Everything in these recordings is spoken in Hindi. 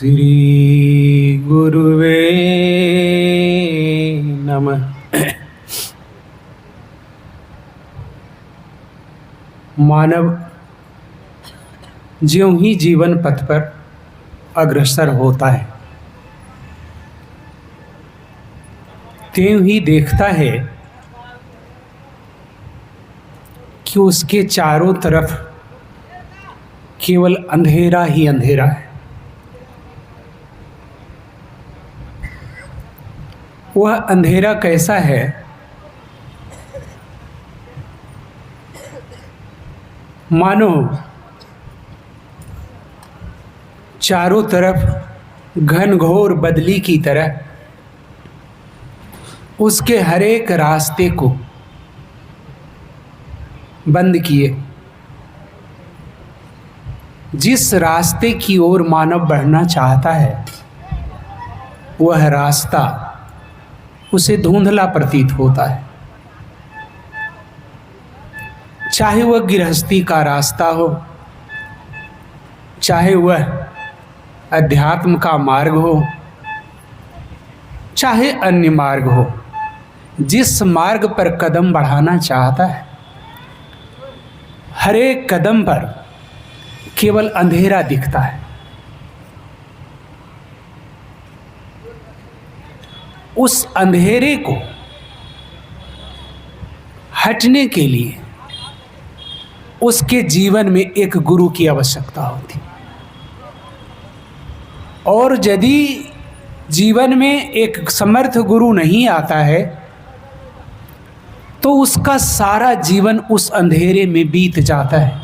श्री गुरुवे नमः। मानव ज्यों ही जीवन पथ पर अग्रसर होता है त्यों ही देखता है कि उसके चारों तरफ केवल अंधेरा ही अंधेरा है। वह अंधेरा कैसा है? मानो चारों तरफ घनघोर बदली की तरह उसके हर एक रास्ते को बंद किए। जिस रास्ते की ओर मानव बढ़ना चाहता है वह रास्ता उसे धुंधला प्रतीत होता है। चाहे वह गृहस्थी का रास्ता हो, चाहे वह अध्यात्म का मार्ग हो, चाहे अन्य मार्ग हो, जिस मार्ग पर कदम बढ़ाना चाहता है हर एक कदम पर केवल अंधेरा दिखता है। उस अंधेरे को हटने के लिए उसके जीवन में एक गुरु की आवश्यकता होती। और यदि जीवन में एक समर्थ गुरु नहीं आता है तो उसका सारा जीवन उस अंधेरे में बीत जाता है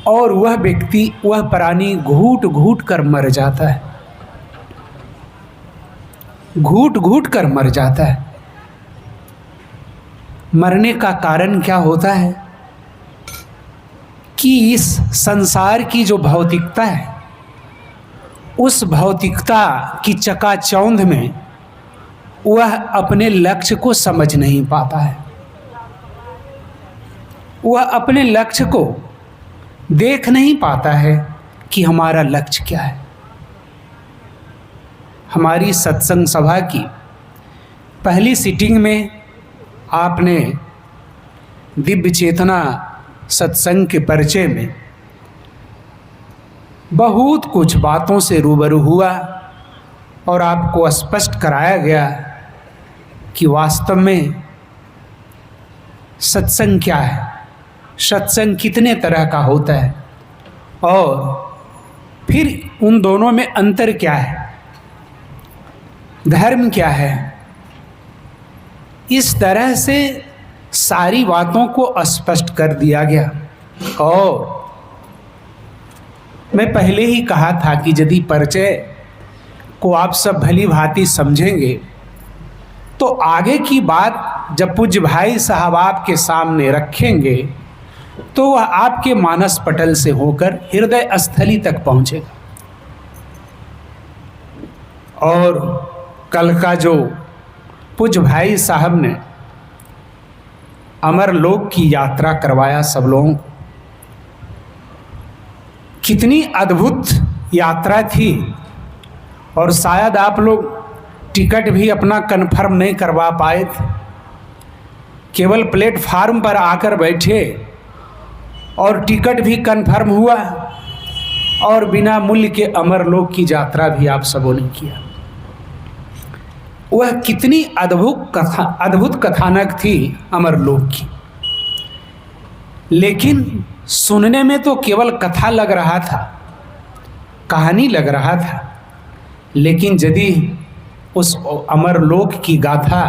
और वह व्यक्ति, वह प्राणी घूट घूट कर मर जाता है, घूट घूट कर मर जाता है। मरने का कारण क्या होता है कि इस संसार की जो भौतिकता है उस भौतिकता की चकाचौंध में वह अपने लक्ष्य को समझ नहीं पाता है। वह अपने लक्ष्य को देख नहीं पाता है कि हमारा लक्ष्य क्या है। हमारी सत्संग सभा की पहली सीटिंग में आपने दिव्य चेतना सत्संग के परिचय में बहुत कुछ बातों से रूबरू हुआ और आपको स्पष्ट कराया गया कि वास्तव में सत्संग क्या है, सत्संग कितने तरह का होता है और फिर उन दोनों में अंतर क्या है, धर्म क्या है। इस तरह से सारी बातों को स्पष्ट कर दिया गया। और मैं पहले ही कहा था कि यदि परिचय को आप सब भली भांति समझेंगे तो आगे की बात जब पूज्य भाई साहब आपके सामने रखेंगे तो वह आपके मानस पटल से होकर हृदय स्थली तक पहुंचेगा। और कल का जो पूज्य भाई साहब ने अमरलोक की यात्रा करवाया सब लोगों को, कितनी अद्भुत यात्रा थी। और शायद आप लोग टिकट भी अपना कन्फर्म नहीं करवा पाए थे, केवल प्लेटफार्म पर आकर बैठे और टिकट भी कन्फर्म हुआ और बिना मूल्य के अमरलोक की यात्रा भी आप सबों ने किया। वह कितनी अद्भुत कथानक थी अमरलोक की। लेकिन सुनने में तो केवल कथा लग रहा था, कहानी लग रहा था। लेकिन यदि उस अमरलोक की गाथा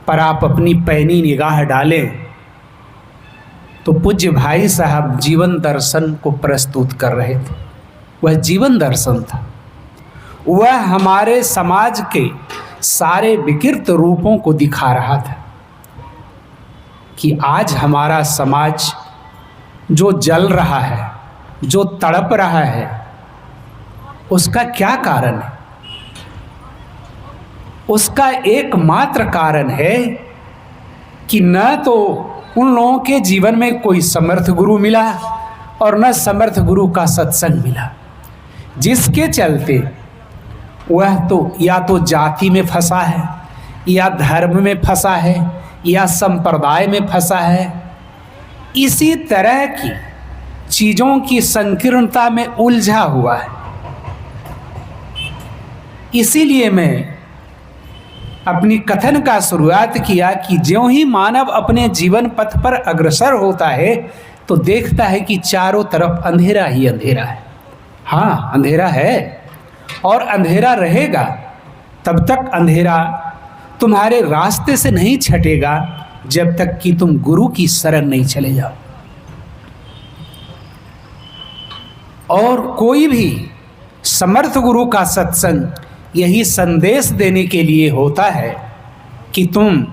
पर आप अपनी पैनी निगाह डालें तो पूज्य भाई साहब जीवन दर्शन को प्रस्तुत कर रहे थे। वह जीवन दर्शन था। वह हमारे समाज के सारे विकृत रूपों को दिखा रहा था कि आज हमारा समाज जो जल रहा है, जो तड़प रहा है, उसका क्या कारण है? उसका एकमात्र कारण है कि न तो उन लोगों के जीवन में कोई समर्थ गुरु मिला और न समर्थ गुरु का सत्संग मिला। जिसके चलते वह तो या तो जाति में फंसा है, या धर्म में फंसा है, या संप्रदाय में फंसा है। इसी तरह की चीज़ों की संकीर्णता में उलझा हुआ है। इसीलिए मैं अपनी कथन का शुरुआत किया कि ज्यों ही मानव अपने जीवन पथ पर अग्रसर होता है तो देखता है कि चारों तरफ अंधेरा ही अंधेरा है। हाँ, अंधेरा है और अंधेरा रहेगा। तब तक अंधेरा तुम्हारे रास्ते से नहीं छटेगा जब तक कि तुम गुरु की शरण नहीं चले जाओ। और कोई भी समर्थ गुरु का सत्संग यही संदेश देने के लिए होता है कि तुम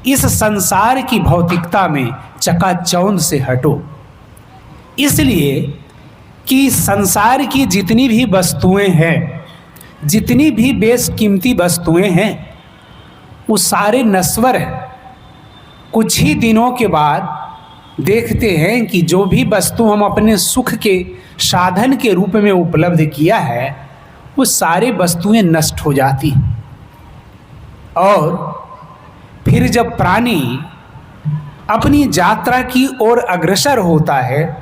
इस संसार की भौतिकता में चकाचौंध से हटो। इसलिए कि संसार की जितनी भी वस्तुएं हैं, जितनी भी बेशकीमती वस्तुएं हैं, वो सारे नश्वर हैं। कुछ ही दिनों के बाद देखते हैं कि जो भी वस्तु हम अपने सुख के साधन के रूप में उपलब्ध किया है वो सारी वस्तुएं नष्ट हो जाती। और फिर जब प्राणी अपनी यात्रा की ओर अग्रसर होता है,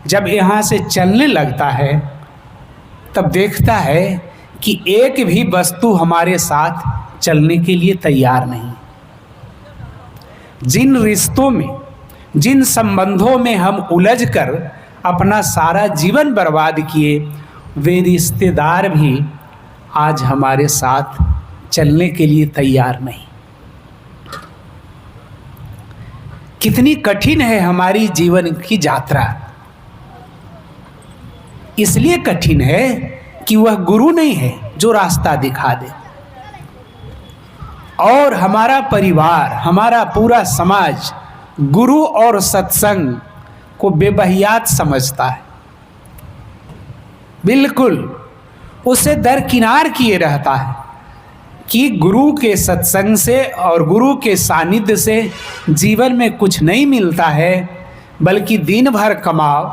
जब यहाँ से चलने लगता है, तब देखता है कि एक भी वस्तु हमारे साथ चलने के लिए तैयार नहीं। जिन रिश्तों में, जिन संबंधों में हम उलझकर अपना सारा जीवन बर्बाद किए, वे रिश्तेदार भी आज हमारे साथ चलने के लिए तैयार नहीं। कितनी कठिन है हमारी जीवन की यात्रा। इसलिए कठिन है कि वह गुरु नहीं है जो रास्ता दिखा दे, और हमारा परिवार, हमारा पूरा समाज गुरु और सत्संग को बेबहियात समझता है। बिल्कुल उसे दरकिनार किए रहता है कि गुरु के सत्संग से और गुरु के सानिध्य से जीवन में कुछ नहीं मिलता है, बल्कि दिन भर कमाओ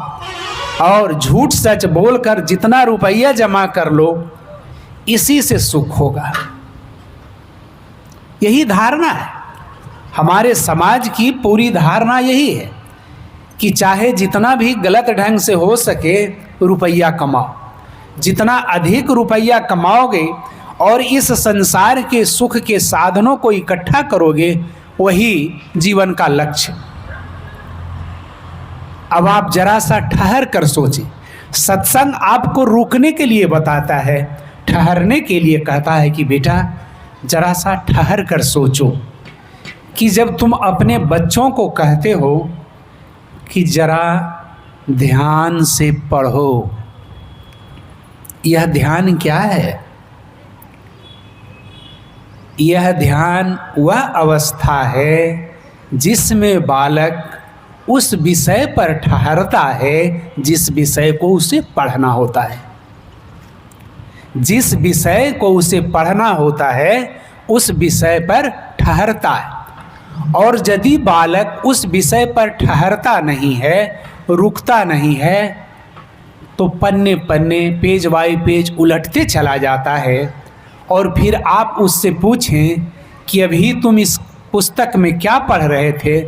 और झूठ सच बोलकर जितना रुपया जमा कर लो, इसी से सुख होगा। यही धारणा है हमारे समाज की। पूरी धारणा यही है कि चाहे जितना भी गलत ढंग से हो सके रुपया कमाओ। जितना अधिक रुपया कमाओगे और इस संसार के सुख के साधनों को इकट्ठा करोगे, वही जीवन का लक्ष्य। अब आप जरा सा ठहर कर सोचें। सत्संग आपको रुकने के लिए बताता है, ठहरने के लिए कहता है कि बेटा जरा सा ठहर कर सोचो। कि जब तुम अपने बच्चों को कहते हो कि जरा ध्यान से पढ़ो, यह ध्यान क्या है? यह ध्यान वह अवस्था है जिसमें बालक उस विषय पर ठहरता है जिस विषय को उसे पढ़ना होता है। जिस विषय को उसे पढ़ना होता है उस विषय पर ठहरता है। और यदि बालक उस विषय पर ठहरता नहीं है, रुकता नहीं है, तो पन्ने पन्ने, पेज बाई पेज उलटते चला जाता है। और फिर आप उससे पूछें कि अभी तुम इस पुस्तक में क्या पढ़ रहे थे,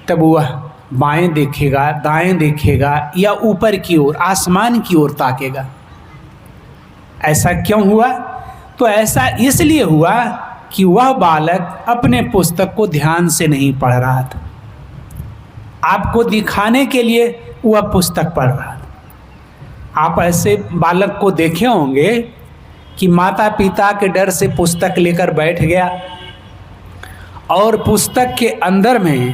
तब वह बाएं देखेगा, दाएं देखेगा या ऊपर की ओर, आसमान की ओर ताकेगा। ऐसा क्यों हुआ? तो ऐसा इसलिए हुआ कि वह बालक अपने पुस्तक को ध्यान से नहीं पढ़ रहा था। आपको दिखाने के लिए वह पुस्तक पढ़ रहा था। आप ऐसे बालक को देखे होंगे कि माता पिता के डर से पुस्तक लेकर बैठ गया और पुस्तक के अंदर में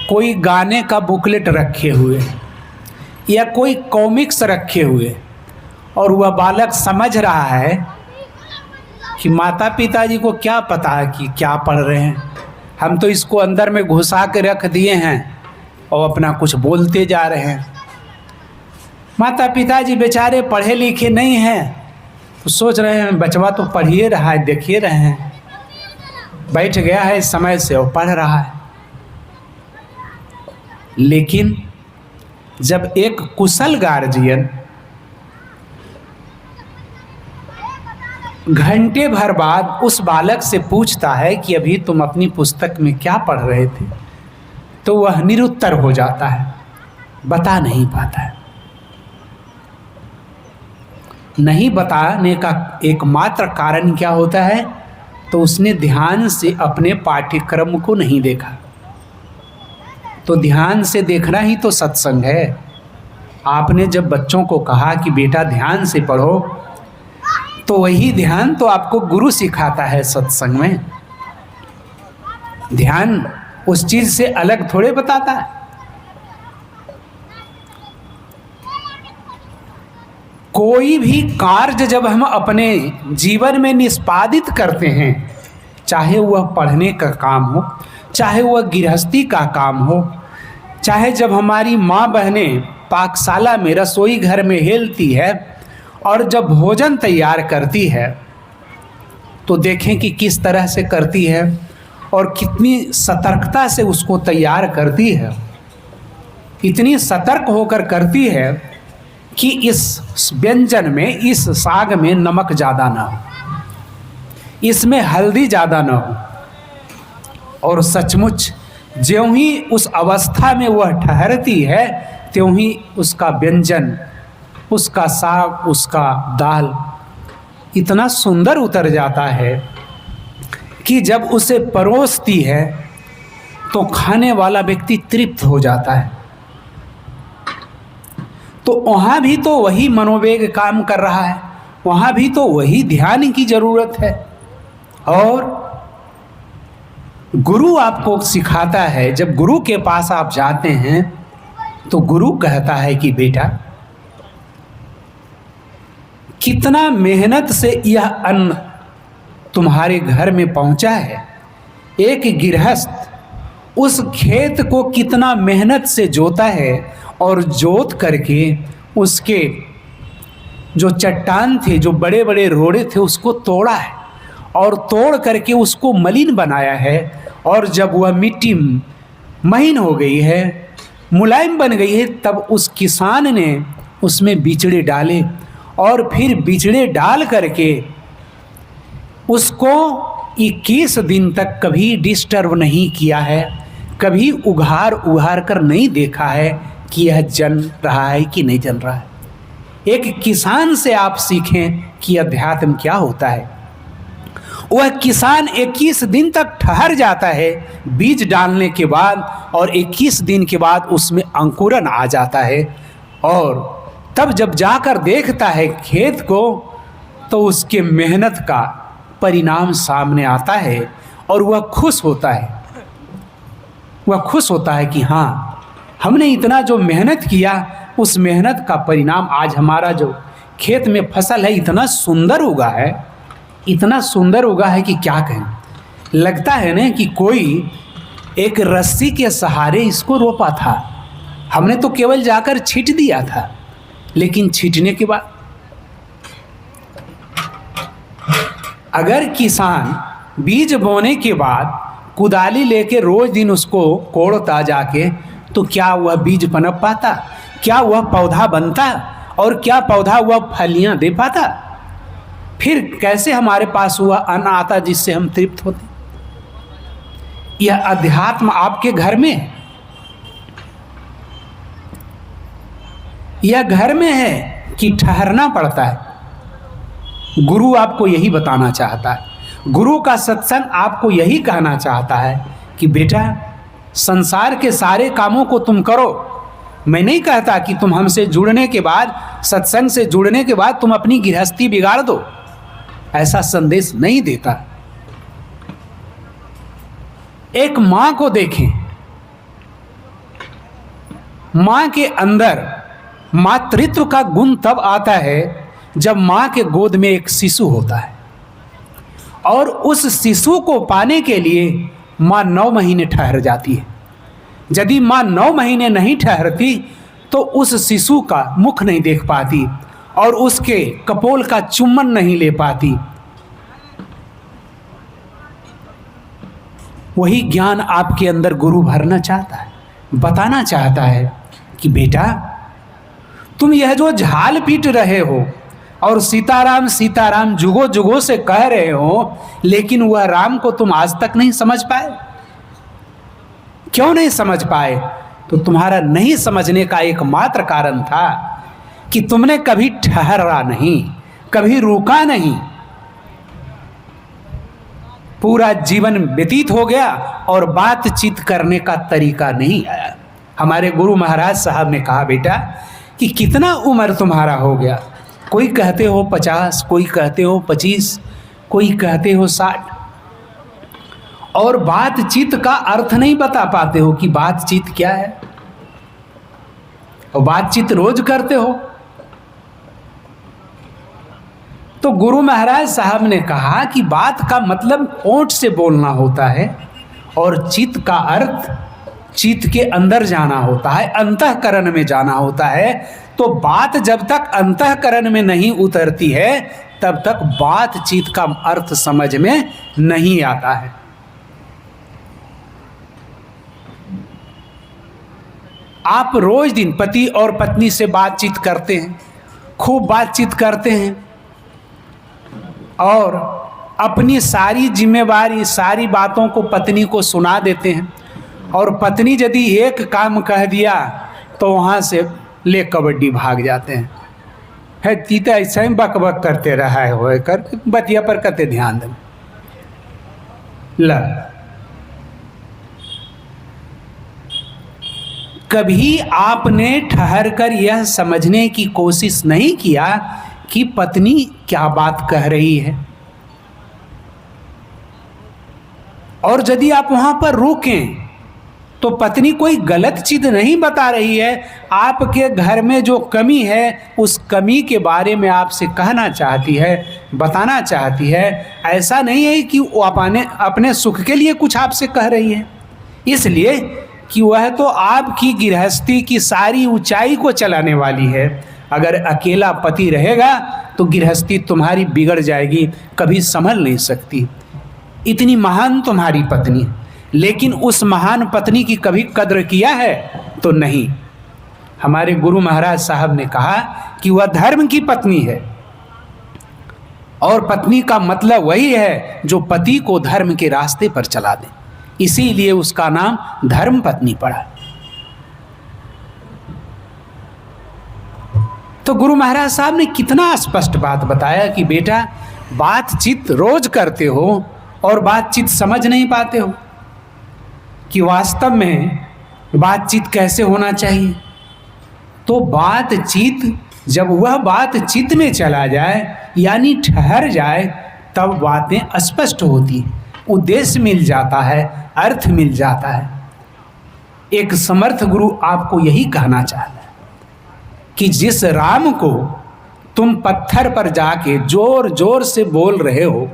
कोई गाने का बुकलेट रखे हुए या कोई कॉमिक्स रखे हुए, और वह बालक समझ रहा है कि माता पिताजी को क्या पता है कि क्या पढ़ रहे हैं, हम तो इसको अंदर में घुसा के रख दिए हैं और अपना कुछ बोलते जा रहे हैं। माता पिताजी बेचारे पढ़े लिखे नहीं हैं, तो सोच रहे हैं बचवा तो पढ़िए रहा है, देखिए रहे हैं, बैठ गया है समय से और पढ़ रहा है। लेकिन जब एक कुशल गार्जियन घंटे भर बाद उस बालक से पूछता है कि अभी तुम अपनी पुस्तक में क्या पढ़ रहे थे, तो वह निरुत्तर हो जाता है, बता नहीं पाता है। नहीं बताने का एकमात्र कारण क्या होता है, तो उसने ध्यान से अपने पाठ्यक्रम को नहीं देखा। तो ध्यान से देखना ही तो सत्संग है। आपने जब बच्चों को कहा कि बेटा ध्यान से पढ़ो, तो वही ध्यान तो आपको गुरु सिखाता है सत्संग में। ध्यान उस चीज से अलग थोड़े बताता है। कोई भी कार्य जब हम अपने जीवन में निष्पादित करते हैं, चाहे वह पढ़ने का काम हो, चाहे वह गृहस्थी का काम हो, चाहे जब हमारी माँ बहनें पाकशाला में रसोई घर में हेलती है और जब भोजन तैयार करती है, तो देखें कि किस तरह से करती है और कितनी सतर्कता से उसको तैयार करती है। इतनी सतर्क होकर करती है कि इस व्यंजन में, इस साग में नमक ज़्यादा ना हो, इसमें हल्दी ज़्यादा ना हो। और सचमुच ज्यों ही उस अवस्था में वह ठहरती है, त्यों ही उसका व्यंजन, उसका साग, उसका दाल इतना सुंदर उतर जाता है कि जब उसे परोसती है तो खाने वाला व्यक्ति तृप्त हो जाता है। तो वहाँ भी तो वही मनोवेग काम कर रहा है, वहाँ भी तो वही ध्यान की जरूरत है। और गुरु आपको सिखाता है, जब गुरु के पास आप जाते हैं तो गुरु कहता है कि बेटा, कितना मेहनत से यह अन्न तुम्हारे घर में पहुंचा है। एक गृहस्थ उस खेत को कितना मेहनत से जोता है और जोत करके उसके जो चट्टान थे, जो बड़े बड़े रोड़े थे, उसको तोड़ा है और तोड़ करके उसको मलिन बनाया है। और जब वह मिट्टी महीन हो गई है, मुलायम बन गई है, तब उस किसान ने उसमें बिचड़े डाले और फिर बिचड़े डाल करके उसको 21 दिन तक कभी डिस्टर्ब नहीं किया है, कभी उघार कर नहीं देखा है कि यह जन रहा है कि नहीं जन रहा है। एक किसान से आप सीखें कि अध्यात्म क्या होता है। वह किसान 21 दिन तक ठहर जाता है बीज डालने के बाद, और 21 दिन के बाद उसमें अंकुरन आ जाता है, और तब जब जाकर देखता है खेत को, तो उसके मेहनत का परिणाम सामने आता है और वह खुश होता है। वह खुश होता है कि हाँ, हमने इतना जो मेहनत किया, उस मेहनत का परिणाम आज हमारा जो खेत में फसल है इतना सुंदर उगा है, इतना सुंदर उगा है कि क्या कहें। लगता है ना कि कोई एक रस्सी के सहारे इसको रोपा था, हमने तो केवल जाकर छींट दिया था। लेकिन छींटने के बाद अगर किसान बीज बोने के बाद कुदाली लेके रोज दिन उसको कोड़ता जाके, तो क्या वह बीज पनप पाता? क्या वह पौधा बनता? और क्या पौधा वह फलियां दे पाता? फिर कैसे हमारे पास वह अन्न आता जिससे हम तृप्त होते? यह अध्यात्म आपके घर में है, यह घर में है कि ठहरना पड़ता है। गुरु आपको यही बताना चाहता है, गुरु का सत्संग आपको यही कहना चाहता है कि बेटा, संसार के सारे कामों को तुम करो। मैं नहीं कहता कि तुम हमसे जुड़ने के बाद, सत्संग से जुड़ने के बाद तुम अपनी गृहस्थी बिगाड़ दो, ऐसा संदेश नहीं देता। एक मां को देखें, मां के अंदर मातृत्व का गुण तब आता है जब मां के गोद में एक शिशु होता है, और उस शिशु को पाने के लिए मां 9 महीने ठहर जाती है। यदि मां 9 महीने नहीं ठहरती तो उस शिशु का मुख नहीं देख पाती और उसके कपोल का चुम्बन नहीं ले पाती। वही ज्ञान आपके अंदर गुरु भरना चाहता है, बताना चाहता है कि बेटा, तुम यह जो झाल पीट रहे हो, और सीताराम सीताराम जुगों जुगों से कह रहे हो, लेकिन वह राम को तुम आज तक नहीं समझ पाए। क्यों नहीं समझ पाए? तो तुम्हारा नहीं समझने का एकमात्र कारण था कि तुमने कभी ठहरा नहीं, कभी रुका नहीं। पूरा जीवन व्यतीत हो गया और बातचीत करने का तरीका नहीं आया। हमारे गुरु महाराज साहब ने कहा, बेटा कि कितना उम्र तुम्हारा हो गया? कोई कहते हो 50, कोई कहते हो 25, कोई कहते हो 60, और बातचीत का अर्थ नहीं बता पाते हो कि बातचीत क्या है। और बातचीत रोज करते हो। तो गुरु महाराज साहब ने कहा कि बात का मतलब ओंठ से बोलना होता है और चित्त का अर्थ चित्त के अंदर जाना होता है, अंतःकरण में जाना होता है। तो बात जब तक अंतःकरण में नहीं उतरती है तब तक बातचीत का अर्थ समझ में नहीं आता है। आप रोज दिन पति और पत्नी से बातचीत करते हैं, खूब बातचीत करते हैं और अपनी सारी जिम्मेवारी, सारी बातों को पत्नी को सुना देते हैं। और पत्नी यदि एक काम कह दिया तो वहाँ से ले कबड्डी भाग जाते हैं। है तीता ऐसा ही बक बक करते रहा है, हो कर बतिया पर कते ध्यान दें। कभी आपने ठहर कर यह समझने की कोशिश नहीं किया कि पत्नी क्या बात कह रही है? और यदि आप वहां पर रुकें तो पत्नी कोई गलत चीज नहीं बता रही है, आपके घर में जो कमी है उस कमी के बारे में आपसे कहना चाहती है, बताना चाहती है। ऐसा नहीं है कि वो अपने सुख के लिए कुछ आपसे कह रही है, इसलिए कि वह तो आपकी गृहस्थी की सारी ऊंचाई को चलाने वाली है। अगर अकेला पति रहेगा तो गृहस्थी तुम्हारी बिगड़ जाएगी, कभी संभल नहीं सकती। इतनी महान तुम्हारी पत्नी, लेकिन उस महान पत्नी की कभी कद्र किया है? तो नहीं। हमारे गुरु महाराज साहब ने कहा कि वह धर्म की पत्नी है, और पत्नी का मतलब वही है जो पति को धर्म के रास्ते पर चला दे, इसीलिए उसका नाम धर्म पत्नी पड़ा। तो गुरु महाराज साहब ने कितना स्पष्ट बात बताया कि बेटा बातचीत रोज करते हो और बातचीत समझ नहीं पाते हो कि वास्तव में बातचीत कैसे होना चाहिए। तो बातचीत जब वह बातचीत में चला जाए यानी ठहर जाए तब बातें स्पष्ट होती हैं, उद्देश्य मिल जाता है, अर्थ मिल जाता है। एक समर्थ गुरु आपको यही कहना चाहता है कि जिस राम को तुम पत्थर पर जाके जोर जोर से बोल रहे हो,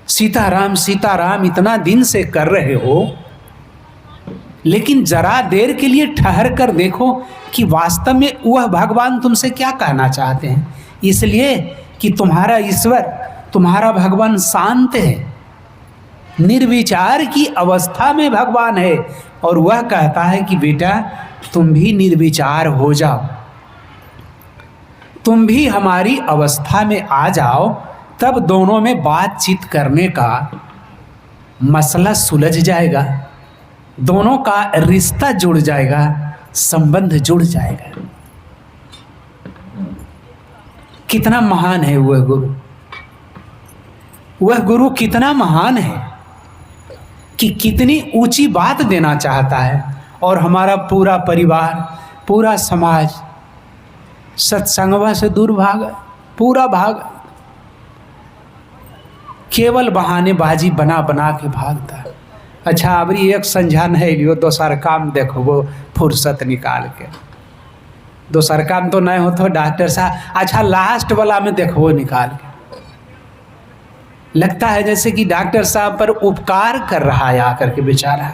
सीताराम सीताराम इतना दिन से कर रहे हो, लेकिन जरा देर के लिए ठहर कर देखो कि वास्तव में वह भगवान तुमसे क्या कहना चाहते हैं। इसलिए कि तुम्हारा ईश्वर, तुम्हारा भगवान शांत है, निर्विचार की अवस्था में भगवान है, और वह कहता है कि बेटा तुम भी निर्विचार हो जाओ, तुम भी हमारी अवस्था में आ जाओ, तब दोनों में बातचीत करने का मसला सुलझ जाएगा, दोनों का रिश्ता जुड़ जाएगा, संबंध जुड़ जाएगा। कितना महान है वह गुरु, वह गुरु कितना महान है कि कितनी ऊंची बात देना चाहता है। और हमारा पूरा परिवार, पूरा समाज सत्संगवा से दूर भागा, पूरा भागा, केवल बहानेबाजी बना बना के भागता है। अच्छा अबरी एक संझा नहीं लियो, दोसर काम देखो वो फुर्सत निकाल के, दोसर काम तो नहीं हो तो डॉक्टर साहब अच्छा लास्ट वाला में देखो निकाल के। लगता है जैसे कि डॉक्टर साहब पर उपकार कर रहा है आकर के, बेचारा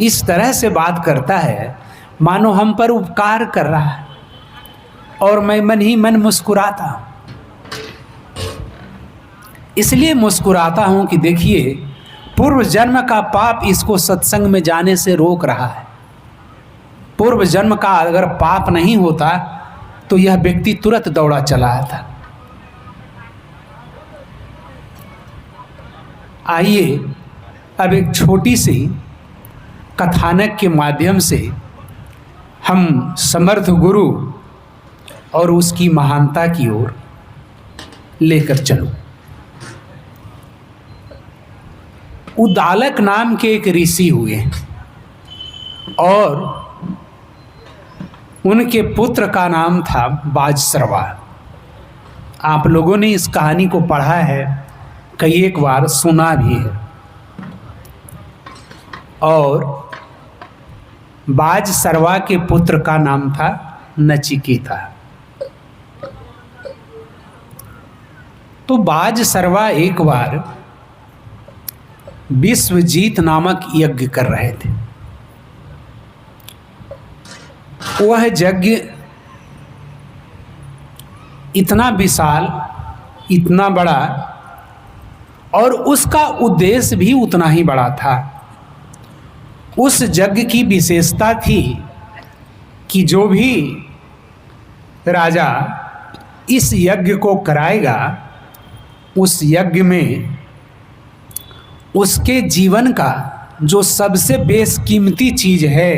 इस तरह से बात करता है मानो हम पर उपकार कर रहा है, और मैं मन ही मन मुस्कुराता हूँ। इसलिए मुस्कुराता हूँ कि देखिए पूर्व जन्म का पाप इसको सत्संग में जाने से रोक रहा है। पूर्व जन्म का अगर पाप नहीं होता तो यह व्यक्ति तुरंत दौड़ा चला आता। आइए अब एक छोटी सी कथानक के माध्यम से हम समर्थ गुरु और उसकी महानता की ओर लेकर चलो। उद्दालक नाम के एक ऋषि हुए और उनके पुत्र का नाम था बाजसरवा। आप लोगों ने इस कहानी को पढ़ा है, कई एक बार सुना भी है। और बाजसरवा के पुत्र का नाम था नचिकेता। तो बाजसरवा एक बार विश्वजीत नामक यज्ञ कर रहे थे। वह यज्ञ इतना विशाल, इतना बड़ा, और उसका उद्देश्य भी उतना ही बड़ा था। उस यज्ञ की विशेषता थी कि जो भी राजा इस यज्ञ को कराएगा, उस यज्ञ में उसके जीवन का जो सबसे बेशकीमती चीज है,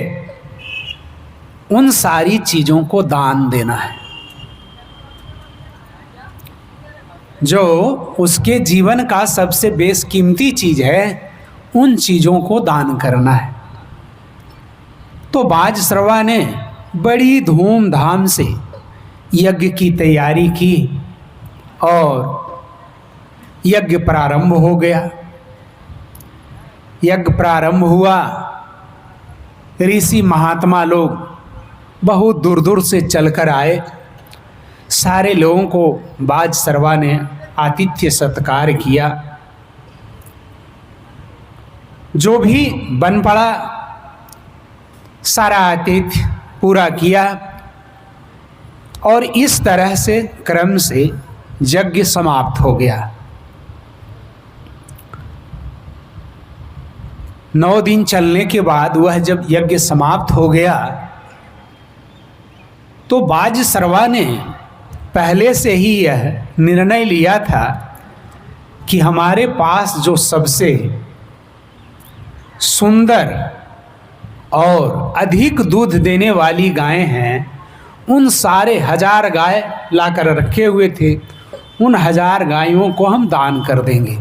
उन सारी चीजों को दान देना है। जो उसके जीवन का सबसे बेशकीमती चीज है, उन चीजों को दान करना है। तो बाजसरवा ने बड़ी धूमधाम से यज्ञ की तैयारी की और यज्ञ प्रारंभ हो गया। यज्ञ प्रारंभ हुआ। ऋषि महात्मा लोग बहुत दूर दूर से चलकर आए। सारे लोगों को बाजसरवा ने आतिथ्य सत्कार किया। जो भी बन पड़ा सारा आतिथ्य पूरा किया और इस तरह से क्रम से यज्ञ समाप्त हो गया। 9 दिन चलने के बाद वह जब यज्ञ समाप्त हो गया तो बाजसरवा ने पहले से ही यह निर्णय लिया था कि हमारे पास जो सबसे सुंदर और अधिक दूध देने वाली गायें हैं, उन सारे 1000 गाय लाकर रखे हुए थे, उन 1000 गायों को हम दान कर देंगे।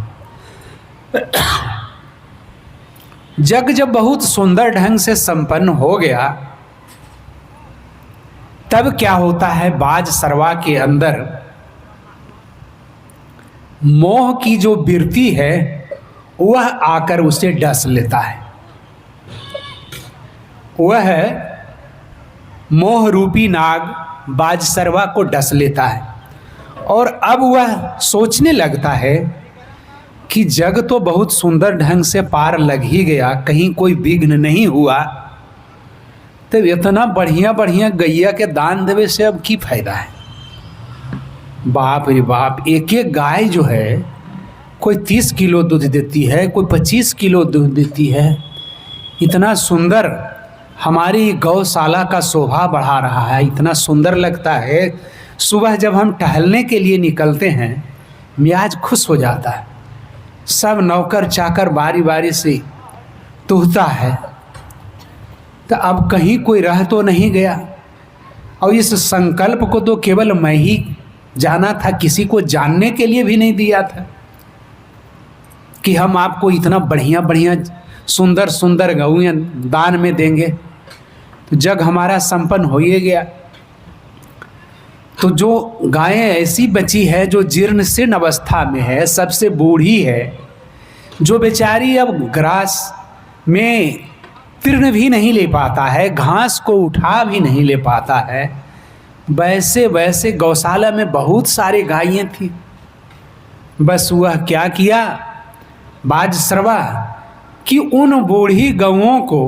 यज्ञ जब बहुत सुंदर ढंग से संपन्न हो गया, तब क्या होता है, बाजसरवा के अंदर मोह की जो वृत्ति है वह आकर उसे डस लेता है। वह मोह रूपी नाग बाजसरवा को डस लेता है और अब वह सोचने लगता है कि जग तो बहुत सुंदर ढंग से पार लग ही गया, कहीं कोई विघ्न नहीं हुआ, तो इतना बढ़िया बढ़िया गैया के दान देवे से अब की फायदा है। बाप रे बाप, एक एक गाय जो है कोई 30 किलो दूध देती है, कोई 25 किलो दूध देती है। इतना सुंदर हमारी गौशाला का शोभा बढ़ा रहा है, इतना सुंदर लगता है। सुबह जब हम टहलने के लिए निकलते हैं, मियाज खुश हो जाता है। सब नौकर चाकर बारी बारी से तुहता है। तो अब कहीं कोई रह तो नहीं गया, और इस संकल्प को तो केवल मैं ही जाना था, किसी को जानने के लिए भी नहीं दिया था कि हम आपको इतना बढ़िया बढ़िया सुंदर सुंदर गौएं दान में देंगे। तो जग हमारा संपन्न हो ही गया। तो जो गायें ऐसी बची है जो जीर्ण शीर्ण अवस्था में है, सबसे बूढ़ी है, जो बेचारी अब ग्रास में तीर्ण भी नहीं ले पाता है, घास को उठा भी नहीं ले पाता है, वैसे वैसे गौशाला में बहुत सारी गायें थी। बस वह क्या किया बाजसरवा कि उन बूढ़ी गौओं को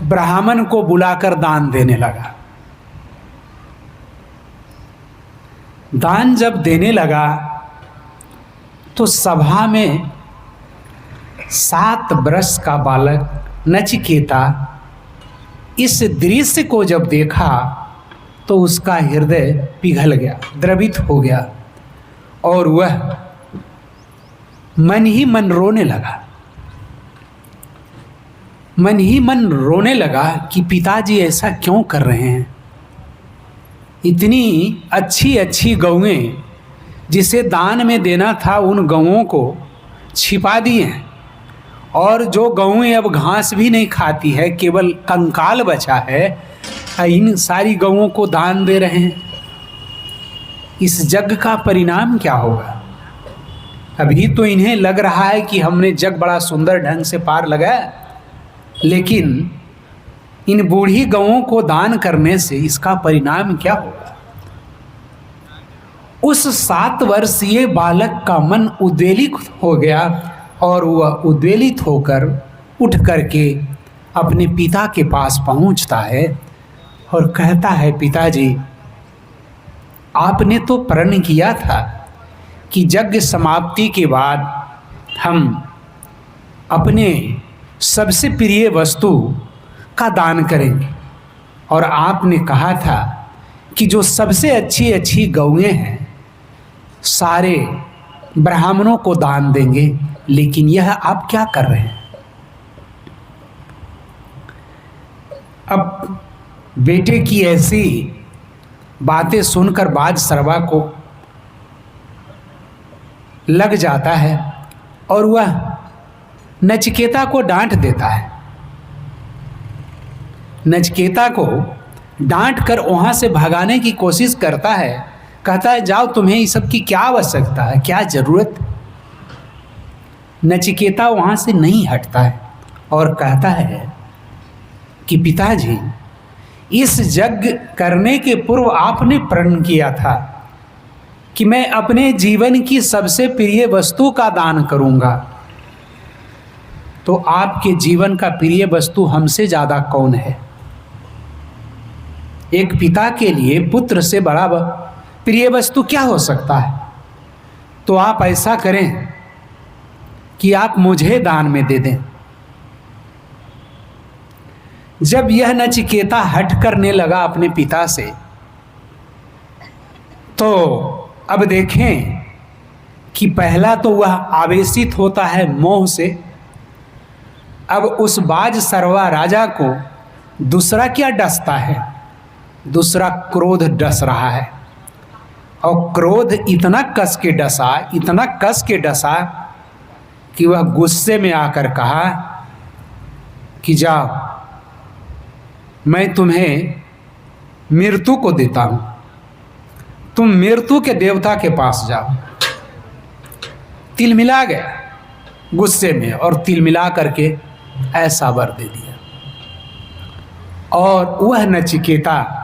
ब्राह्मण को बुलाकर दान देने लगा। दान जब देने लगा तो सभा में 7 वर्ष का बालक नचिकेता इस दृश्य को जब देखा तो उसका हृदय पिघल गया, द्रवित हो गया और वह मन ही मन रोने लगा। मन ही मन रोने लगा कि पिताजी ऐसा क्यों कर रहे हैं। इतनी अच्छी अच्छी गौएं जिसे दान में देना था उन गौओं को छिपा दिए हैं, और जो गौएं अब घास भी नहीं खाती है, केवल कंकाल बचा है, इन सारी गौओं को दान दे रहे हैं। इस जग का परिणाम क्या होगा? अभी तो इन्हें लग रहा है कि हमने जग बड़ा सुंदर ढंग से पार लगाया, लेकिन इन बूढ़ी गौओं को दान करने से इसका परिणाम क्या होगा? उस 7 वर्षीय बालक का मन उद्वेलित हो गया और वह उद्वेलित होकर उठ करके अपने पिता के पास पहुंचता है और कहता है, पिताजी, आपने तो प्रण किया था कि यज्ञ समाप्ति के बाद हम अपने सबसे प्रिय वस्तु का दान करेंगे, और आपने कहा था कि जो सबसे अच्छी अच्छी गौएं हैं सारे ब्राह्मणों को दान देंगे, लेकिन यह आप क्या कर रहे हैं? अब बेटे की ऐसी बातें सुनकर बाज सरवा को लग जाता है और वह नचिकेता को डांट देता है। नचिकेता को डांट कर वहां से भगाने की कोशिश करता है, कहता है, जाओ, तुम्हें इस सब की क्या आवश्यकता है, क्या जरूरत? नचिकेता वहां से नहीं हटता है और कहता है कि पिताजी, इस यज्ञ करने के पूर्व आपने प्रण किया था कि मैं अपने जीवन की सबसे प्रिय वस्तु का दान करूंगा, तो आपके जीवन का प्रिय वस्तु हमसे ज्यादा कौन है? एक पिता के लिए पुत्र से बड़ा प्रिय वस्तु क्या हो सकता है? तो आप ऐसा करें कि आप मुझे दान में दे दें। जब यह नचिकेता हट करने लगा अपने पिता से, तो अब देखें कि पहला तो वह आवेशित होता है मोह से, अब उस बाज सरवा राजा को दूसरा क्या डसता है? दूसरा क्रोध डस रहा है, और क्रोध इतना कस के डसा, इतना कस के डसा कि वह गुस्से में आकर कहा कि जाओ, मैं तुम्हें मृत्यु को देता हूं, तुम मृत्यु के देवता के पास जाओ। तिलमिला गया गुस्से में और तिलमिला करके ऐसा वर दे दिया, और वह नचिकेता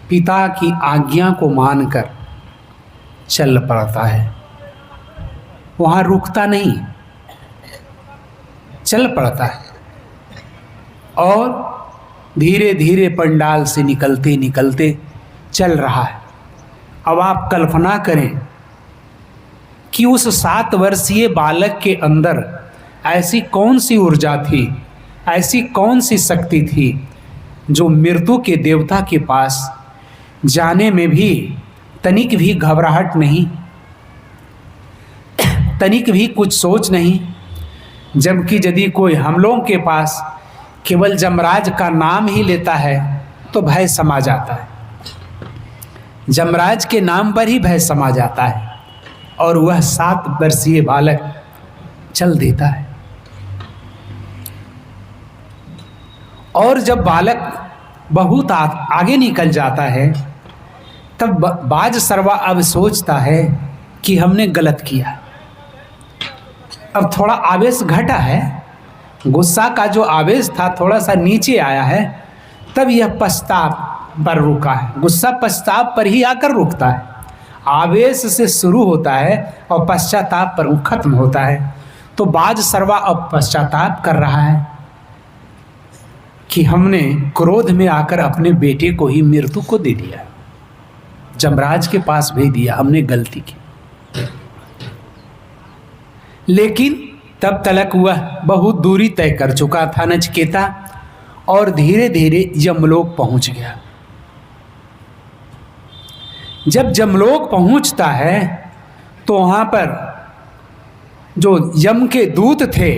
पिता की आज्ञा को मानकर चल पड़ता है। वहां रुकता नहीं, चल पड़ता है और धीरे धीरे पंडाल से निकलते निकलते चल रहा है। अब आप कल्पना करें कि उस 7 वर्षीय बालक के अंदर ऐसी कौन सी ऊर्जा थी, ऐसी कौन सी शक्ति थी जो मृत्यु के देवता के पास जाने में भी तनिक भी घबराहट नहीं, तनिक भी कुछ सोच नहीं। जबकि यदि कोई हम लोगों के पास केवल जमराज का नाम ही लेता है तो भय समा जाता है, जमराज के नाम पर ही भय समा जाता है, और वह 7 वर्षीय बालक चल देता है। और जब बालक बहुत आगे निकल जाता है, तब बाज सरवा अब सोचता है कि हमने गलत किया। अब थोड़ा आवेश घटा है, गुस्सा का जो आवेश था थोड़ा सा नीचे आया है, तब यह पश्चाताप पर रुका है। गुस्सा पश्चाताप पर ही आकर रुकता है, आवेश से शुरू होता है और पश्चाताप पर खत्म होता है। तो बाज सरवा अब पश्चाताप कर रहा है कि हमने क्रोध में आकर अपने बेटे को ही मृत्यु को दे दिया, जमराज के पास भेज दिया, हमने गलती की। लेकिन तब तलक वह बहुत दूरी तय कर चुका था नचिकेता, और धीरे धीरे यमलोक पहुंच गया। जब जमलोक पहुंचता है तो वहाँ पर जो यम के दूत थे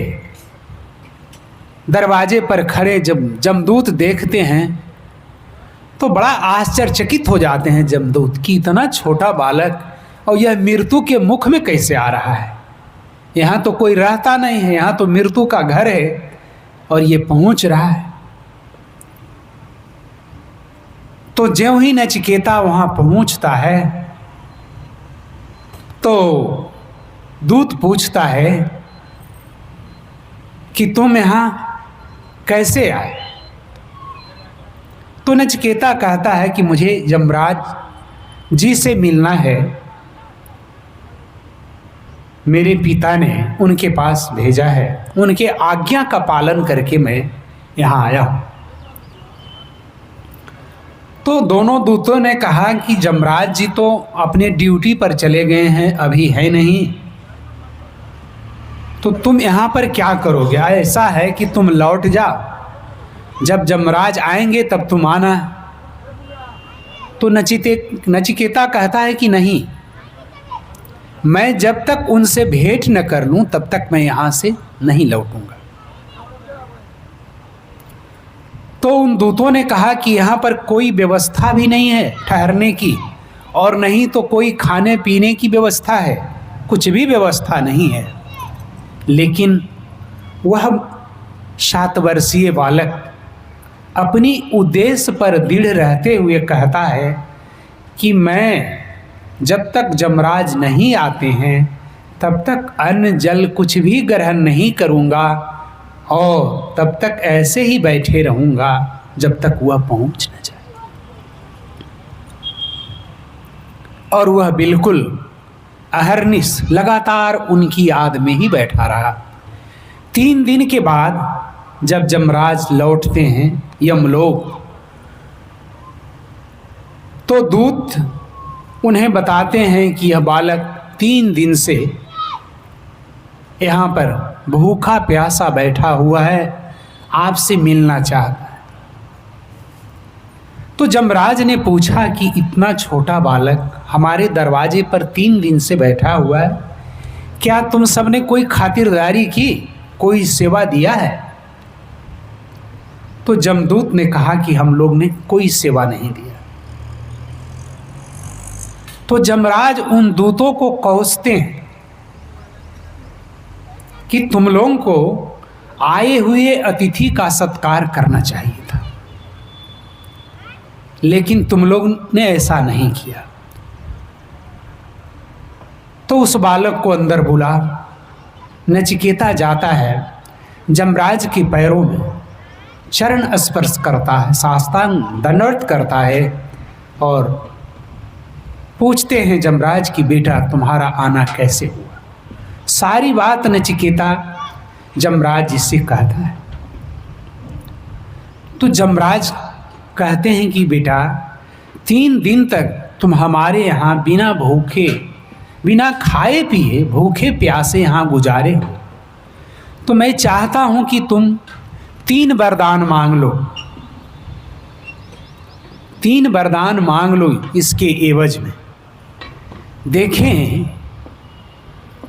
दरवाजे पर खड़े, जब जमदूत देखते हैं तो बड़ा आश्चर्यचकित हो जाते हैं जमदूत कि इतना छोटा बालक और यह मृत्यु के मुख में कैसे आ रहा है। यहाँ तो कोई रहता नहीं है, यहाँ तो मृत्यु का घर है और ये पहुंच रहा है। तो ज्यों ही नचिकेता वहां पहुंचता है तो दूत पूछता है कि तुम यहां कैसे आए। तो नचिकेता कहता है कि मुझे यमराज जी से मिलना है, मेरे पिता ने उनके पास भेजा है, उनके आज्ञा का पालन करके मैं यहाँ आया हूँ। तो दोनों दूतों ने कहा कि यमराज जी तो अपने ड्यूटी पर चले गए हैं, अभी है नहीं, तो तुम यहाँ पर क्या करोगे। ऐसा है कि तुम लौट जाओ, जब यमराज आएंगे तब तुम आना। तो नचिकेता कहता है कि नहीं, मैं जब तक उनसे भेंट न कर लूं तब तक मैं यहाँ से नहीं लौटूंगा। तो उन दूतों ने कहा कि यहाँ पर कोई व्यवस्था भी नहीं है ठहरने की, और नहीं तो कोई खाने पीने की व्यवस्था है, कुछ भी व्यवस्था नहीं है। लेकिन वह 7 वर्षीय बालक अपनी उद्देश्य पर दृढ़ रहते हुए कहता है कि मैं जब तक यमराज नहीं आते हैं तब तक अन्न जल कुछ भी ग्रहण नहीं करूँगा और तब तक ऐसे ही बैठे रहूँगा जब तक वह पहुँच न जाए। और वह बिल्कुल अहरनिश लगातार उनकी याद में ही बैठा रहा। 3 दिन के बाद जब यमराज लौटते हैं यमलोक, तो दूत उन्हें बताते हैं कि यह बालक 3 दिन से यहाँ पर भूखा प्यासा बैठा हुआ है, आपसे मिलना चाहता है। तो यमराज ने पूछा कि इतना छोटा बालक हमारे दरवाजे पर 3 दिन से बैठा हुआ है, क्या तुम सबने कोई खातिरदारी की, कोई सेवा दिया है। तो जमदूत ने कहा कि हम लोग ने कोई सेवा नहीं दिया। तो यमराज उन दूतों को कोसते हैं कि तुम लोगों को आए हुए अतिथि का सत्कार करना चाहिए था, लेकिन तुम लोग ने ऐसा नहीं किया। तो उस बालक को अंदर बुला, नचिकेता जाता है, यमराज के पैरों में चरण स्पर्श करता है, साष्टांग दंडवत करता है और पूछते हैं यमराज की बेटा तुम्हारा आना कैसे हुआ। सारी बात नचिकेता यमराज जी से कहता है। तो यमराज कहते हैं कि बेटा 3 दिन तक तुम हमारे यहाँ बिना भूखे, बिना खाए पिए, भूखे प्यासे यहाँ गुजारे हो, तो मैं चाहता हूँ कि तुम 3 वरदान मांग लो, 3 वरदान मांग लो इसके एवज में। देखें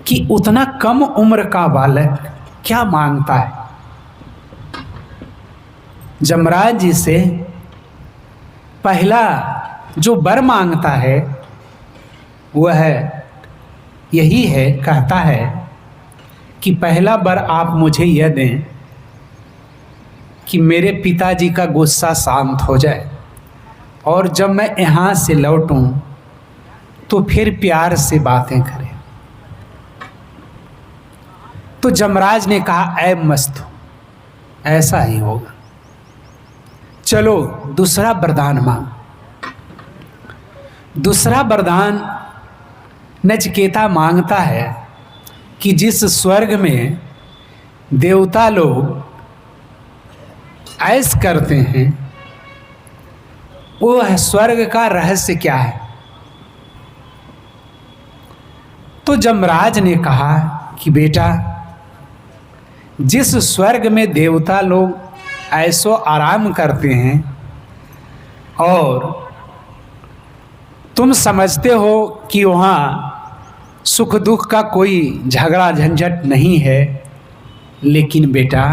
कि उतना कम उम्र का बालक क्या मांगता है। यमराज जी से पहला जो वर मांगता है वह यही है, कहता है कि पहला वर आप मुझे यह दें कि मेरे पिताजी का गुस्सा शांत हो जाए और जब मैं यहाँ से लौटूं तो फिर प्यार से बातें करें। तो यमराज ने कहा ऐ मस्त, ऐसा ही होगा, चलो दूसरा वरदान मांग। दूसरा वरदान नचिकेता मांगता है कि जिस स्वर्ग में देवता लोग ऐश करते हैं वो स्वर्ग का रहस्य क्या है। तो यमराज ने कहा कि बेटा जिस स्वर्ग में देवता लोग ऐसो आराम करते हैं और तुम समझते हो कि वहाँ सुख दुख का कोई झगड़ा झंझट नहीं है, लेकिन बेटा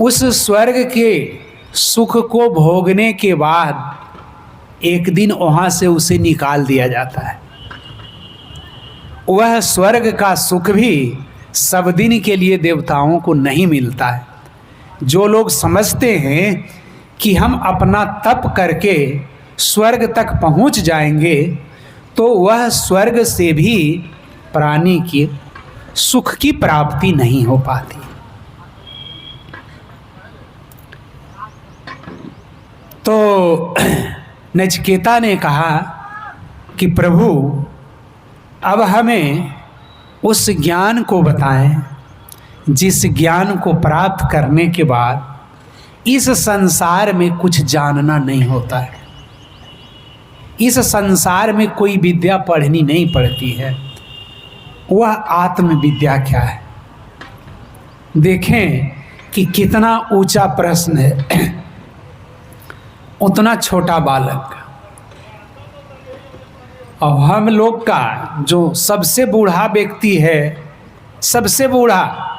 उस स्वर्ग के सुख को भोगने के बाद एक दिन वहाँ से उसे निकाल दिया जाता है। वह स्वर्ग का सुख भी सब दिन के लिए देवताओं को नहीं मिलता है। जो लोग समझते हैं कि हम अपना तप करके स्वर्ग तक पहुँच जाएंगे, तो वह स्वर्ग से भी प्राणी की सुख की प्राप्ति नहीं हो पाती। तो नचिकेता ने कहा कि प्रभु अब हमें उस ज्ञान को बताएं जिस ज्ञान को प्राप्त करने के बाद इस संसार में कुछ जानना नहीं होता है, इस संसार में कोई विद्या पढ़नी नहीं पड़ती है। वह आत्मविद्या क्या है? देखें कि कितना ऊंचा प्रश्न है। उतना छोटा बालक, और हम लोग का जो सबसे बूढ़ा व्यक्ति है, सबसे बूढ़ा,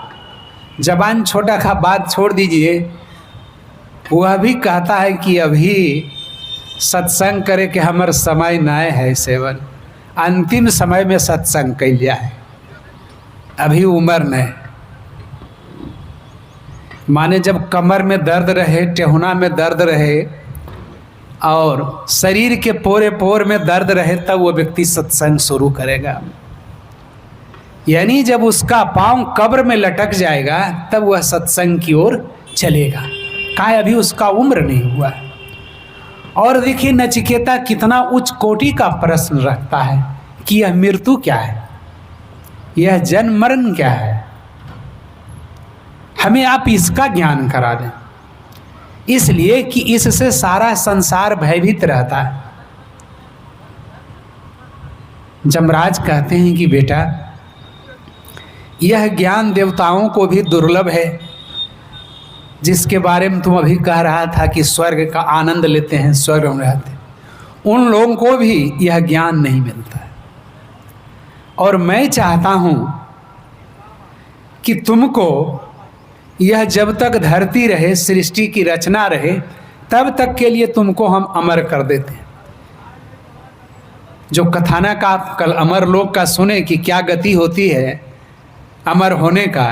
जबान छोटा का बात छोड़ दीजिए, वह भी कहता है कि अभी सत्संग करे कि हमार समय नए है सेवन, अंतिम समय में सत्संग कैल जाए, अभी उम्र नहीं। माने जब कमर में दर्द रहे, टेहुना में दर्द रहे और शरीर के पोरे पोर में दर्द रहे, तब वो व्यक्ति सत्संग शुरू करेगा। यानी जब उसका पांव कब्र में लटक जाएगा तब वह सत्संग की ओर चलेगा। काहे अभी उसका उम्र नहीं हुआ। और देखिए नचिकेता कितना उच्च कोटि का प्रश्न रखता है कि यह मृत्यु क्या है, यह जन्म मरण क्या है, हमें आप इसका ज्ञान करा दें। इसलिए कि इससे सारा संसार भयभीत रहता है। जमराज कहते हैं कि बेटा यह ज्ञान देवताओं को भी दुर्लभ है, जिसके बारे में तुम अभी कह रहा था कि स्वर्ग का आनंद लेते हैं, स्वर्ग में रहते हैं, उन लोगों को भी यह ज्ञान नहीं मिलता है। और मैं चाहता हूँ कि तुमको यह जब तक धरती रहे, सृष्टि की रचना रहे, तब तक के लिए तुमको हम अमर कर देते हैं। जो कथानक आप कल अमर लोक का सुने कि क्या गति होती है अमर होने का,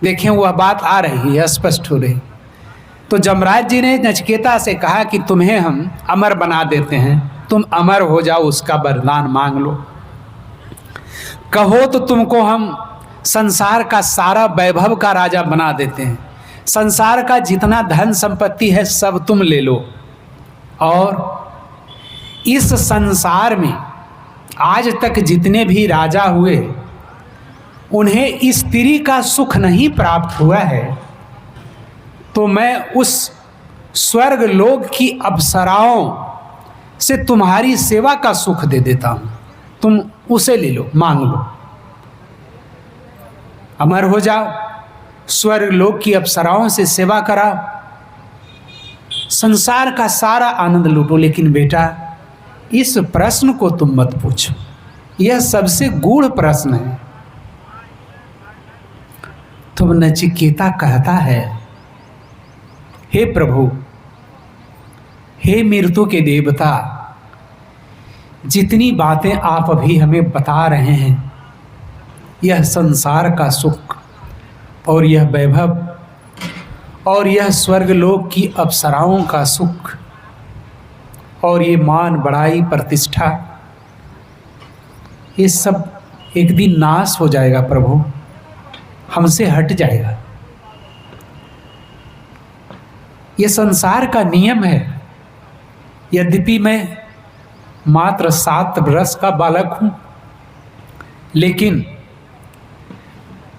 देखें वह बात आ रही है, स्पष्ट हो रही। तो जमराज जी ने नचिकेता से कहा कि तुम्हें हम अमर बना देते हैं, तुम अमर हो जाओ, उसका वरदान मांग लो। कहो तो तुमको हम संसार का सारा वैभव का राजा बना देते हैं, संसार का जितना धन संपत्ति है सब तुम ले लो। और इस संसार में आज तक जितने भी राजा हुए उन्हें स्त्री का सुख नहीं प्राप्त हुआ है, तो मैं उस स्वर्ग लोक की अप्सराओं से तुम्हारी सेवा का सुख दे देता हूँ, तुम उसे ले लो, मांग लो, अमर हो जाओ, स्वर्ग लोक की अप्सराओं से सेवा कराओ, संसार का सारा आनंद लूटो। लेकिन बेटा इस प्रश्न को तुम मत पूछो, यह सबसे गूढ़ प्रश्न है। तो नचिकेता कहता है, हे प्रभु, हे मृत्यु के देवता, जितनी बातें आप अभी हमें बता रहे हैं, यह संसार का सुख और यह वैभव और यह स्वर्गलोक की अप्सराओं का सुख और ये मान बड़ाई प्रतिष्ठा, ये सब एक दिन नाश हो जाएगा प्रभु, हमसे हट जाएगा। ये संसार का नियम है। यद्यपि मैं मात्र 7 वर्ष का बालक हूँ, लेकिन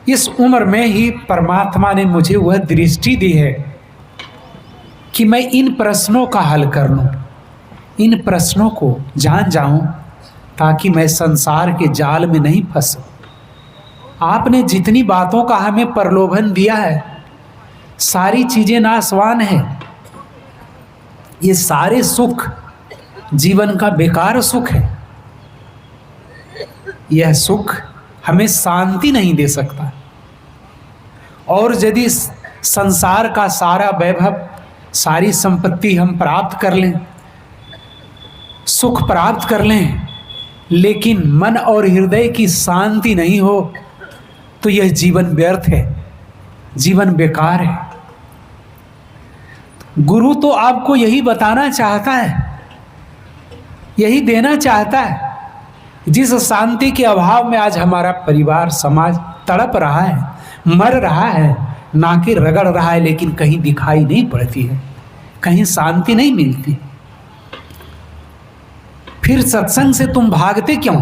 इस उम्र में ही परमात्मा ने मुझे वह दृष्टि दी है कि मैं इन प्रश्नों का हल कर लूँ, इन प्रश्नों को जान जाऊँ, ताकि मैं संसार के जाल में नहीं फंसूं। आपने जितनी बातों का हमें प्रलोभन दिया है, सारी चीज़ें नाशवान हैं। ये सारे सुख जीवन का बेकार सुख है। यह सुख हमें शांति नहीं दे सकता। और यदि संसार का सारा वैभव, सारी संपत्ति हम प्राप्त कर लें, सुख प्राप्त कर लें, लेकिन मन और हृदय की शांति नहीं हो, तो यह जीवन व्यर्थ है, जीवन बेकार है। गुरु तो आपको यही बताना चाहता है, यही देना चाहता है। जिस शांति के अभाव में आज हमारा परिवार, समाज तड़प रहा है, मर रहा है, नाके रगड़ रहा है, लेकिन कहीं दिखाई नहीं पड़ती है, कहीं शांति नहीं मिलती। फिर सत्संग से तुम भागते क्यों?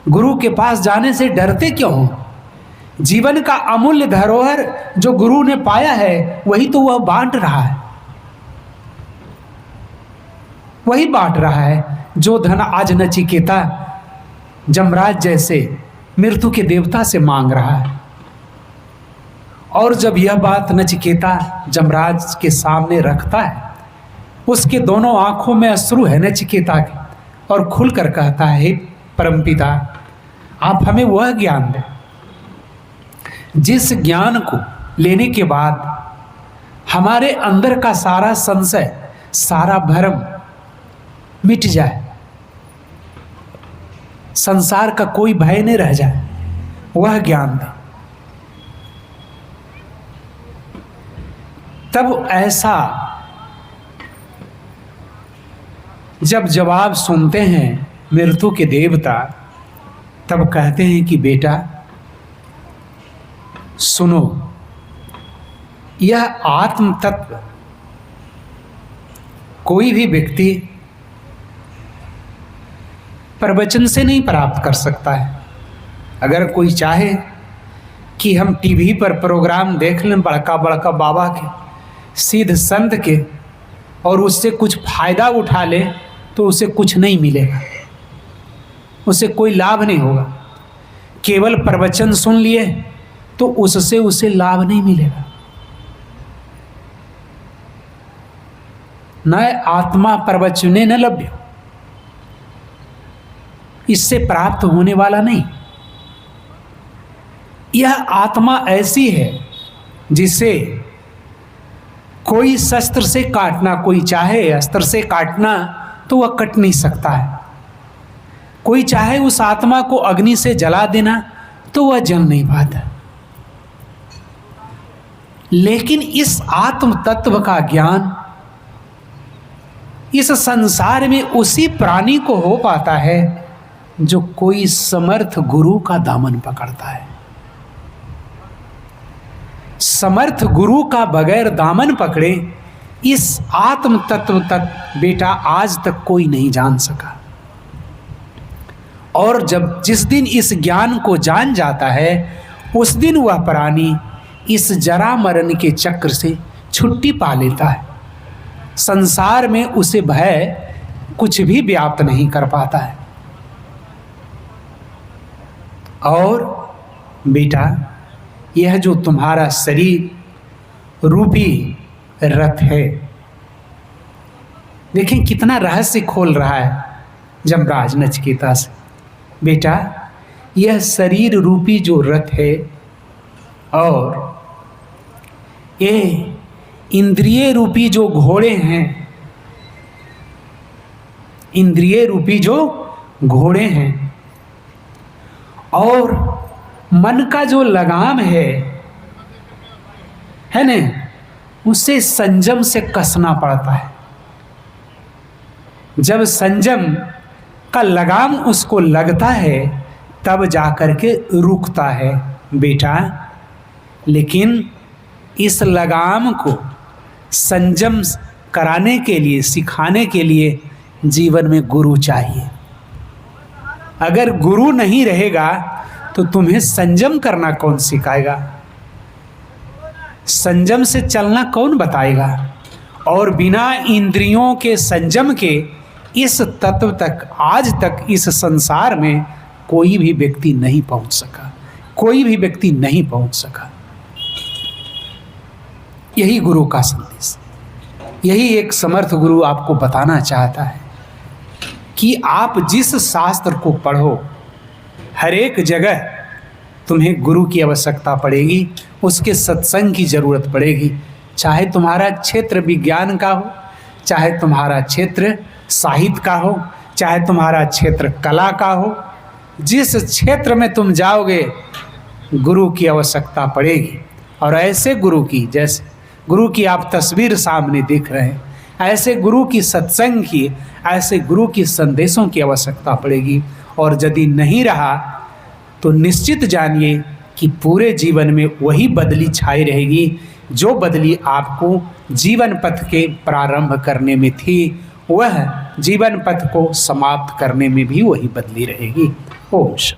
गुरु के पास जाने से डरते क्यों हो? जीवन का अमूल्य धरोहर जो गुरु ने पाया है, वही तो वह बांट रहा है, वही बांट रहा है। जो धन आज नचिकेता जमराज जैसे मृत्यु के देवता से मांग रहा है, और जब यह बात नचिकेता जमराज के सामने रखता है, उसके दोनों आंखों में अश्रु है नचिकेता के, और खुलकर कहता है, हे परमपिता, आप हमें वह ज्ञान दें जिस ज्ञान को लेने के बाद हमारे अंदर का सारा संशय, सारा भ्रम मिट जाए, संसार का कोई भय नहीं रह जाए, वह ज्ञान दें। तब ऐसा जब जवाब सुनते हैं मृत्यु के देवता, तब कहते हैं कि बेटा सुनो, यह आत्म तत्व कोई भी व्यक्ति प्रवचन से नहीं प्राप्त कर सकता है। अगर कोई चाहे कि हम टीवी पर प्रोग्राम देख लें बड़का बड़का बाबा के, सिद्ध संत के, और उससे कुछ फायदा उठा ले, तो उसे कुछ नहीं मिलेगा, उसे कोई लाभ नहीं होगा। केवल प्रवचन सुन लिए तो उससे उसे लाभ नहीं मिलेगा। न आत्मा प्रवचने न लभ्य, इससे प्राप्त होने वाला नहीं। यह आत्मा ऐसी है जिसे कोई शस्त्र से काटना, कोई चाहे अस्त्र से काटना तो वह कट नहीं सकता है, कोई चाहे उस आत्मा को अग्नि से जला देना तो वह जल नहीं पाता। लेकिन इस आत्म तत्व का ज्ञान इस संसार में उसी प्राणी को हो पाता है जो कोई समर्थ गुरु का दामन पकड़ता है। समर्थ गुरु का बगैर दामन पकड़े इस आत्म तत्व तक बेटा आज तक कोई नहीं जान सका। और जब जिस दिन इस ज्ञान को जान जाता है, उस दिन वह प्राणी इस जरा मरण के चक्र से छुट्टी पा लेता है। संसार में उसे भय कुछ भी व्याप्त नहीं कर पाता है। और बेटा, यह जो तुम्हारा शरीर रूपी रथ है, देखें कितना रहस्य खोल रहा है जमराज नचिकेता से। बेटा, यह शरीर रूपी जो रथ है और ये इंद्रिय रूपी जो घोड़े हैं, इंद्रिय रूपी जो घोड़े हैं, और मन का जो लगाम है ना, उसे संयम से कसना पड़ता है। जब संयम का लगाम उसको लगता है तब जाकर के रुकता है बेटा। लेकिन इस लगाम को संयम कराने के लिए, सिखाने के लिए जीवन में गुरु चाहिए। अगर गुरु नहीं रहेगा तो तुम्हें संयम करना कौन सिखाएगा? संयम से चलना कौन बताएगा? और बिना इंद्रियों के संयम के इस तत्व तक आज तक इस संसार में कोई भी व्यक्ति नहीं पहुंच सका, कोई भी व्यक्ति नहीं पहुंच सका। यही गुरु का संदेश, यही एक समर्थ गुरु आपको बताना चाहता है। कि आप जिस शास्त्र को पढ़ो, हर एक जगह तुम्हें गुरु की आवश्यकता पड़ेगी, उसके सत्संग की ज़रूरत पड़ेगी। चाहे तुम्हारा क्षेत्र विज्ञान का हो, चाहे तुम्हारा क्षेत्र साहित्य का हो, चाहे तुम्हारा क्षेत्र कला का हो, जिस क्षेत्र में तुम जाओगे गुरु की आवश्यकता पड़ेगी। और ऐसे गुरु की, जैसे गुरु की आप तस्वीर सामने देख रहे हैं, ऐसे गुरु की सत्संग की, ऐसे गुरु की संदेशों की आवश्यकता पड़ेगी। और यदि नहीं रहा तो निश्चित जानिए कि पूरे जीवन में वही बदली छाई रहेगी, जो बदली आपको जीवन पथ के प्रारंभ करने में थी, वह जीवन पथ को समाप्त करने में भी वही बदली रहेगी। ओम शांति।